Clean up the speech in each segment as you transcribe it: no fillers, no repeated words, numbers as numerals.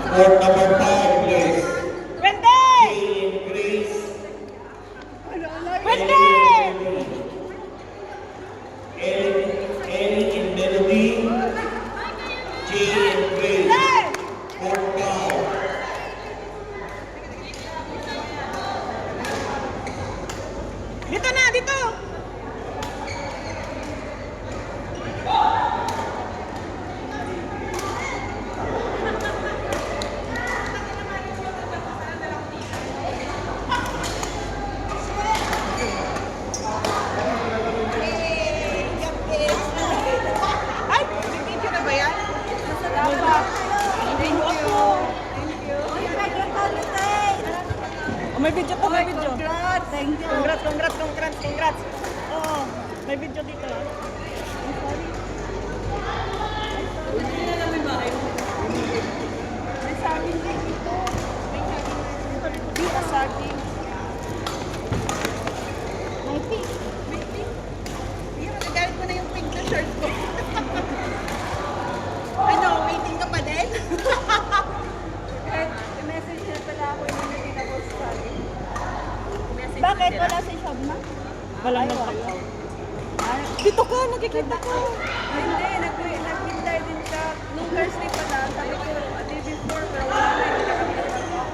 Court number 5, please. Wende! Jane Grace. Wende! Ellie and Melody. Jane Grace. Court 5. Dito na, dito! Ay! Nag-video na ba yan? Thank you. Oh, may video to, may video. Congrats! Thank you. Congrats. Oo, may video dito. May saging din ito. Dito saging. May pink. May pink. Yan, nagalit mo na yung pink na shirt ko. Ano, waiting ka pa din? I-message niya pala ako yung hindi na post saging. Bakit? Wala si Shobna? Walang nagpakaw. Dito ka, nakikita ko. Hindi, nag-hintay din siya. Nung Thursday pa lang, sabi ko, a day before, pero wala na, hindi na kami nakakita.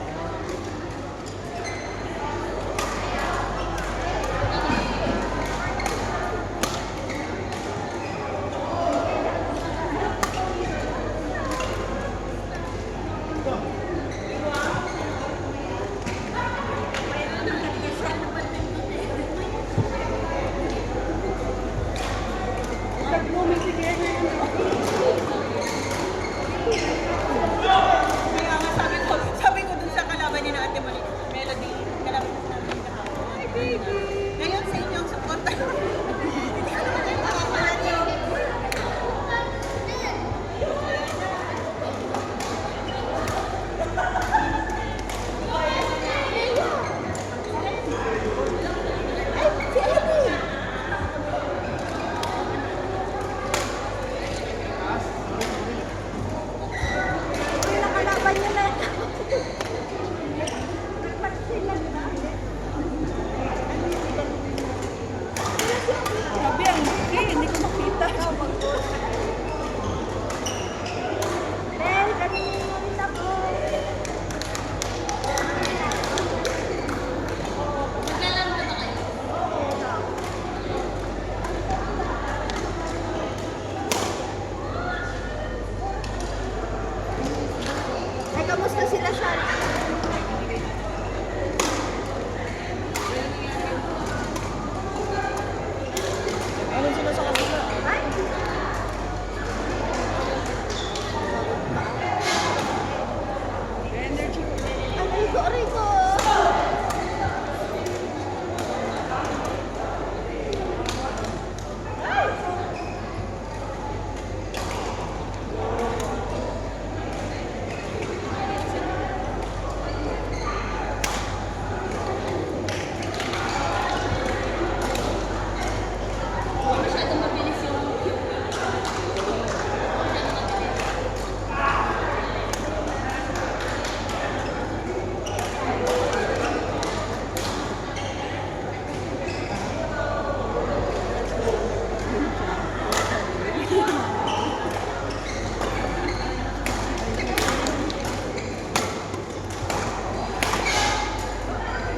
Kaya nga sabi ko dun sa kalaban ni na Ate Melody, kalaban ko sa namin kahapon. Hi, baby! Ngayon sa inyong support. Hindi ka naman yung makakala niyo. Uy, nakalaban niyo na. Grabe, ang laki. Hindi ko makita. Bel, kanina mo rin ako. Ay, kamusta sila, Shari? Ano sila sa kapila? Ay! Energy. Aray ko, aray ko!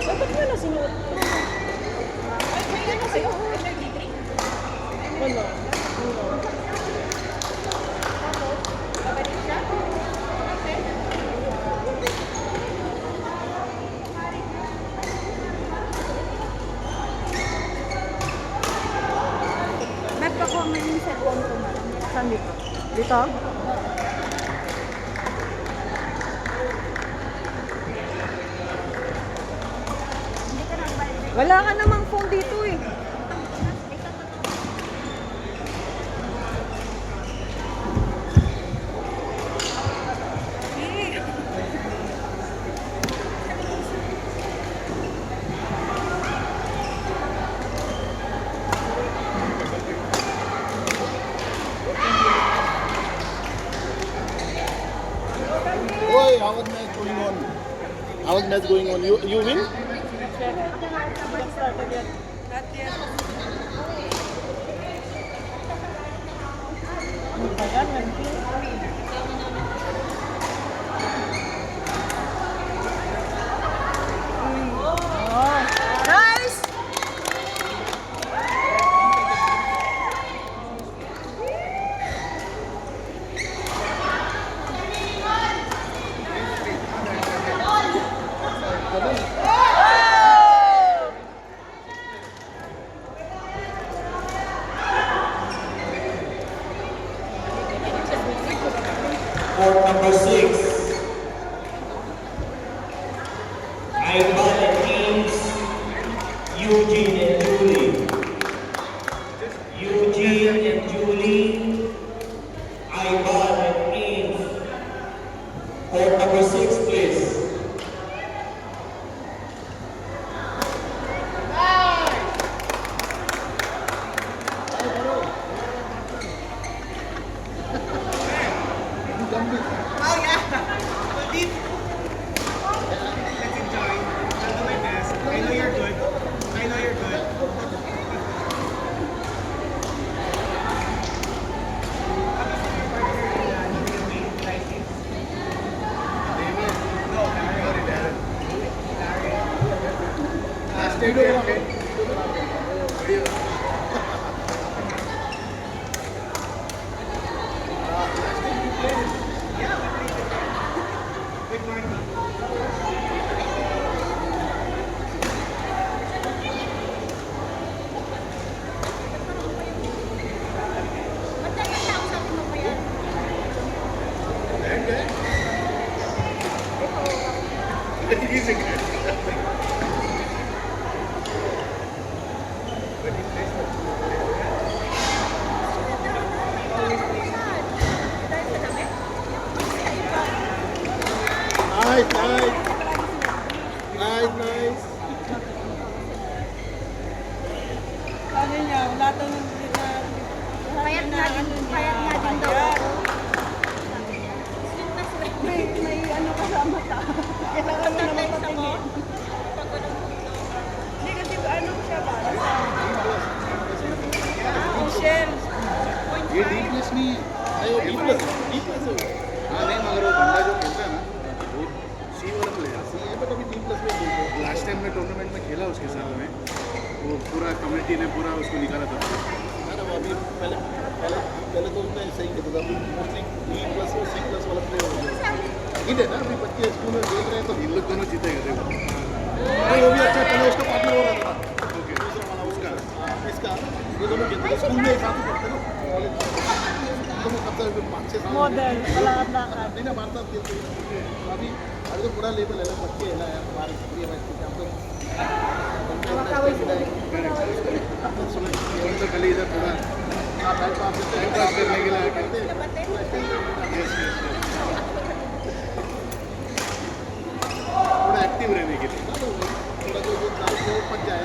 Bakit mo na sinuot? Ay, may ano sa'yo? Energy drink? Wala. Babalik siya? Okay. Nagpakuha mo yung cellphone ko, madam. Saan dito? Dito? Hindi ka nagbalik. Wala ka namang phone dito eh. Oi, how was match going on? How was match going on? You win? Started yet. Not yet. Ano ba yan? Nice! Court number 6. Ivan and James, Eugene and Julie. Eugene and Julie, Ivan and James. Court number 6, please. Oh, yeah. Kuldeep. Let's enjoy. I'll do my best. I know you're good. I know you're good. Nice, nice. Nice, nice. Ano niya? Wala to nung Payat nga din daw ako. May ano ka sa mata. Kailangan mo naman patingin. Hindi kasi ano siya ba? Michelle. ये D plus नहीं है नहीं वो D plus है हाँ नहीं मगर वो बंदा जो खेलता है ना वो सी वाला प्लेयर सी है बट अभी डी प्लस में लास्ट टाइम मैं टूर्नामेंट में खेला उसके साथ में वो पूरा कम्युनिटी ने पूरा उसको निकाला था ना वो अभी पहले पहले पहले तो उसने सही खेलता था अभी मोस्टली डी प्लस और सी प्लस वाला प्लेयर हो गया ठीक है ना अभी बच्चे स्कूल में देख रहे हैं तो इन लोग दोनों जीतेगा देखो नहीं वो भी अच्छा पहले उसका पार्टनर हो रहा था ओके दूसरा वाला उसका इसका ये दोनों खेलते हैं स्कूल में एक साथ ही खेलते हैं ना कॉलेज दोनों कब तक 5-6 साल Model. Lakad-lakad. नहीं ना भारत खेलते हैं अभी अभी तो पूरा लेवल है बच्चे है ना यार हमारे प्रिय बच्चे हम तो सुना तो गली इधर पूरा टाइम पास करने के लिए कहते हैं थोड़ा एक्टिव रहने के लिए थोड़ा जो दाल से पच जाए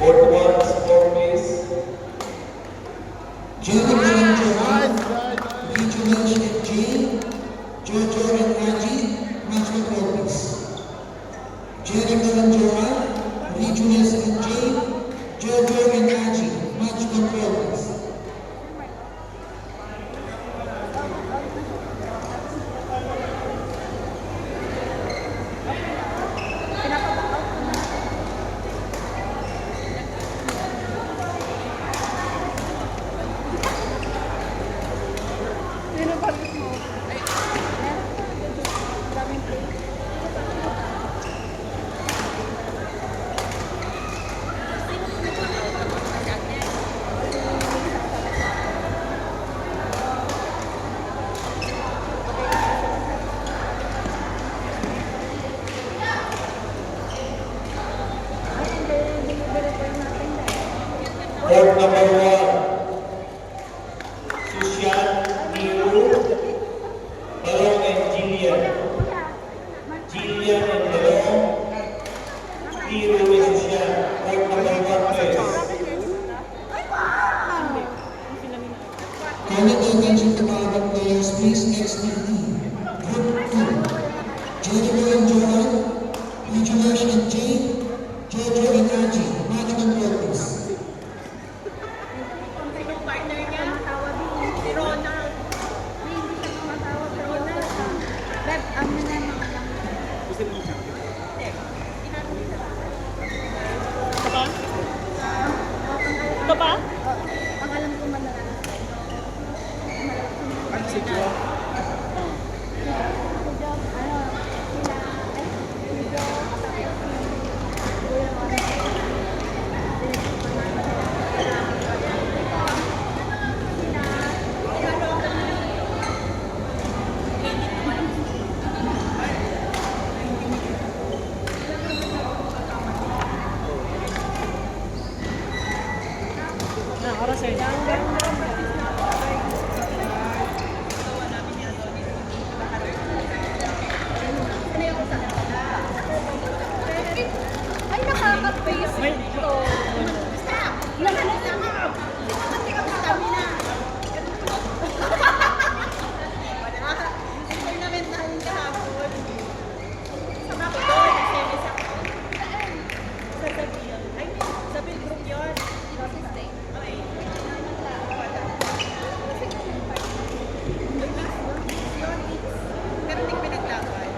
Court 1, score please. Nice nice Regional G, Jojo and Angie, match the progress. Jericho and Joel, Regional G, Jojo and Angie, match the progress. Sino ba mo? Court number 1. Sushan, Niru, Barong and Jillian. Ian and Leon. Hero Musician. Court number 1, please. Calling the attention to our players, please. XDE. Group 2. Jennifer and Johan. Nicholas and Jane. Jojo and Angie. Match control, please. Sinong partner niya? Si Ronald. Hindi siya tumatawag. Ronald. Beb, ano na mga lang. Gusto mo siya? Ito pa? Ang alam ko man na lang. Ano si Joe? Oras eh. Ay, nakaka-face ito. Tournament namin kahapon. Sama ko doon. Nag-semis ako. Sa Sabiel. Ay, Sabiel group yun. Okay. Pero hindi ko pinaglaban.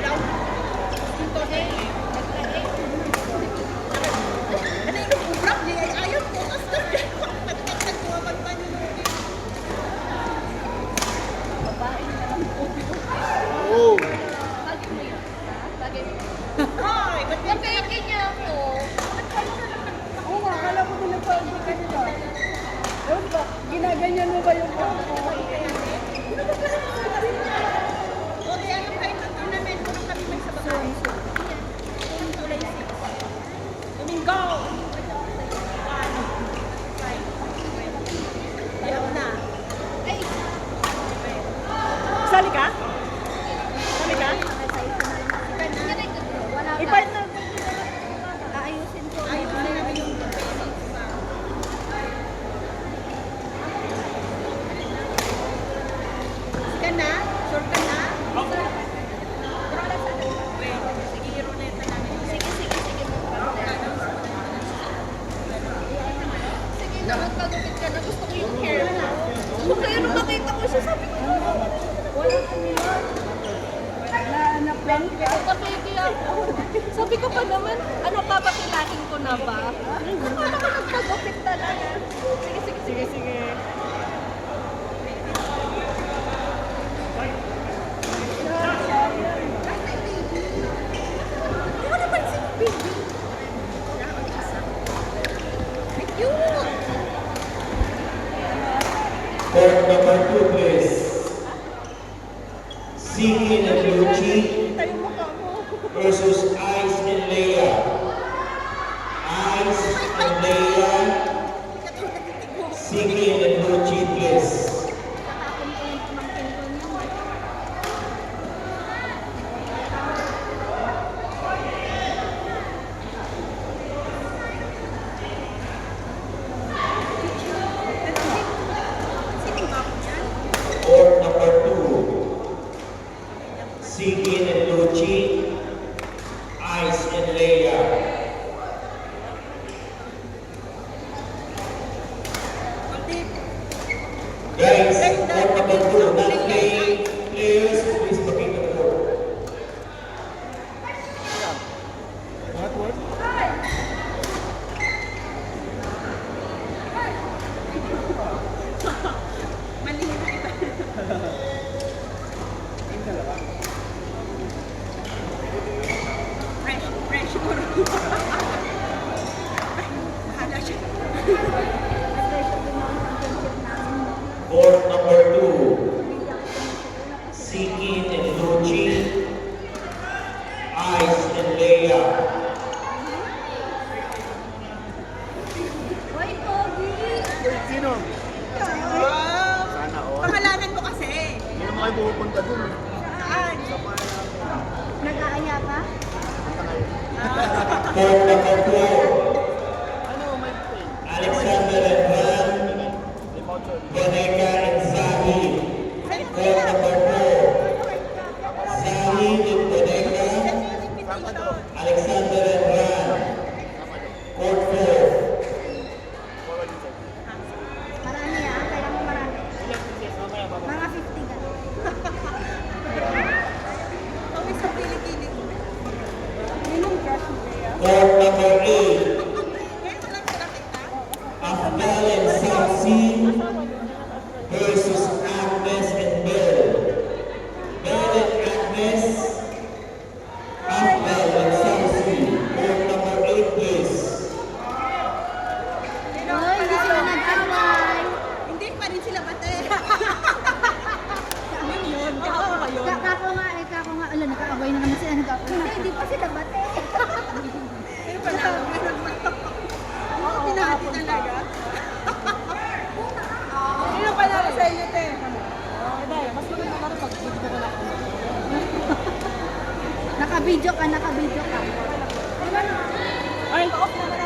Round. Ito eh. Ano yung ubrap niya? Ay, ayaw ko. Tapos nagtatag ko ang pagpanununin. Oh! Ay, ba't may Napeke niya ako. Oo nga, akala ko pinagpaldo ka nila. Ewan ba, ginaganyan mo ba yung kampo? O, kaya yung kahit ng tournament, kung kami may sa bahay. Yung July 6. Domingo! Ayaw na. Ay, Sali ka? Sali ka? wala ka. I-partner ko. Aayusin ko. Ayaw na namin yung basics pa. Ka na? Sure ka na? Pero wala sa akin. Sige, Roneta namin. Sige. Sige na, magpagupit ka na. Gusto ko yung hair mo. Kaya nung nakita ko siya, sabi ko, wala ka niya. Naanap lang. Kapiti ako. Sabi ko pa naman, ano, papakilahin ko na ba? Akala ko nagpagupit talaga. Sige. Sige. Hindi ko napansin yung baby. Ay, cute! Court number 2, please. Sigin and Luchi Tayo mukha mo. versus Ice and Leia. Ice and Leia. Sigin and Luchi, please. Nakakapon ko yung pamangkin ko niya. Court number 2. Sigin and Luchi. Ice and Leia. Guys, court number 2. Not playing players, please vacate the court. What word? Mali na iba. Fresh. Court number 4. Alexander and Ran, Boneca and Zahi. Court number 4. Zahi and Boneca, Alexander and Ran. Court 4. Marami ah, kaya mo marami. Mga 50 ka. Kami sa pili-pili. Yun yung crush mo kaya. Court number 8. Ngayon mo lang sila kita. Afdal and Samsi versus Agnes and Mel. Mel and Agnes. Afdal and Samsi. Court number 8, please. Oh, hindi sila nag-away. Hindi pa rin sila bate. Yun yun. Kako ba yun? Kako nga. Ala, nag-away na naman sila. Hindi pa sila bate. Pero pala, meron pa. Oo, pinati talaga. Sino pa na sa inyo, te? Mas maganda ka rin pag-video ko na. Naka-video ka. Ay, off na